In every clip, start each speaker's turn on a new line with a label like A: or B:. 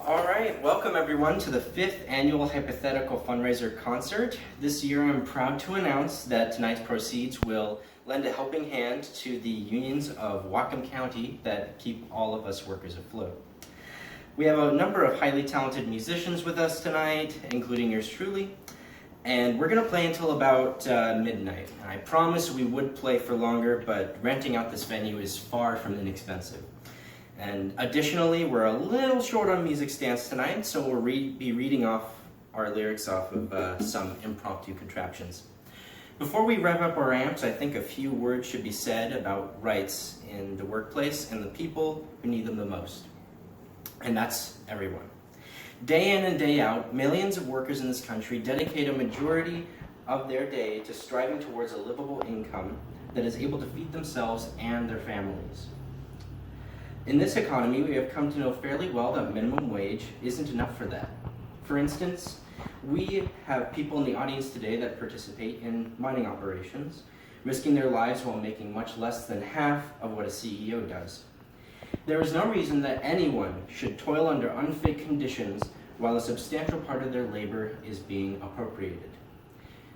A: All right, welcome everyone to the 5th annual Hypothetical Fundraiser Concert. This year I'm proud to announce that tonight's proceeds will lend a helping hand to the unions of Whatcom County that keep all of us workers afloat. We have a number of highly talented musicians with us tonight, including yours truly, and we're gonna play until about midnight. I promised we would play for longer, but renting out this venue is far from inexpensive. And additionally, we're a little short on music stands tonight, so we'll be reading off our lyrics off of some impromptu contraptions. Before we rev up our amps, I think a few words should be said about rights in the workplace and the people who need them the most. And that's everyone. Day in and day out, millions of workers in this country dedicate a majority of their day to striving towards a livable income that is able to feed themselves and their families. In this economy, we have come to know fairly well that minimum wage isn't enough for that. For instance, we have people in the audience today that participate in mining operations, risking their lives while making much less than half of what a CEO does. There is no reason that anyone should toil under unfit conditions while a substantial part of their labor is being appropriated.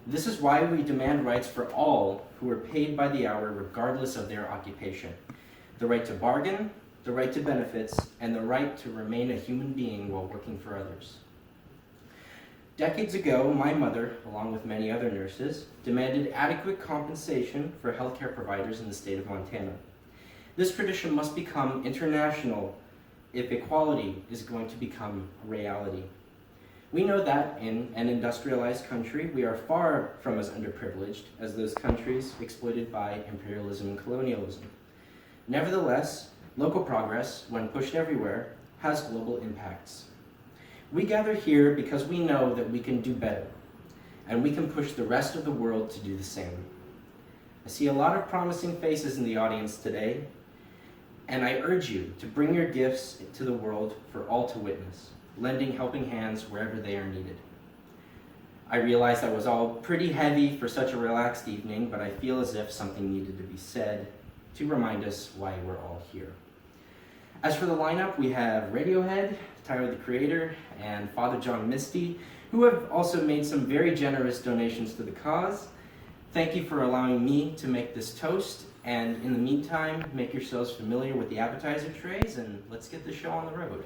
A: This is why we demand rights for all who are paid by the hour regardless of their occupation. The right to bargain, the right to benefits, and the right to remain a human being while working for others. Decades ago, my mother, along with many other nurses, demanded adequate compensation for healthcare providers in the state of Montana. This tradition must become international if equality is going to become a reality. We know that in an industrialized country, we are far from as underprivileged as those countries exploited by imperialism and colonialism. Nevertheless, local progress, when pushed everywhere, has global impacts. We gather here because we know that we can do better, and we can push the rest of the world to do the same. I see a lot of promising faces in the audience today, and I urge you to bring your gifts to the world for all to witness, lending helping hands wherever they are needed. I realize that was all pretty heavy for such a relaxed evening, but I feel as if something needed to be said to remind us why we're all here. As for the lineup, we have Radiohead, Tyler the Creator, and Father John Misty, who have also made some very generous donations to the cause. Thank you for allowing me to make this toast, and in the meantime, make yourselves familiar with the appetizer trays, and let's get the show on the road.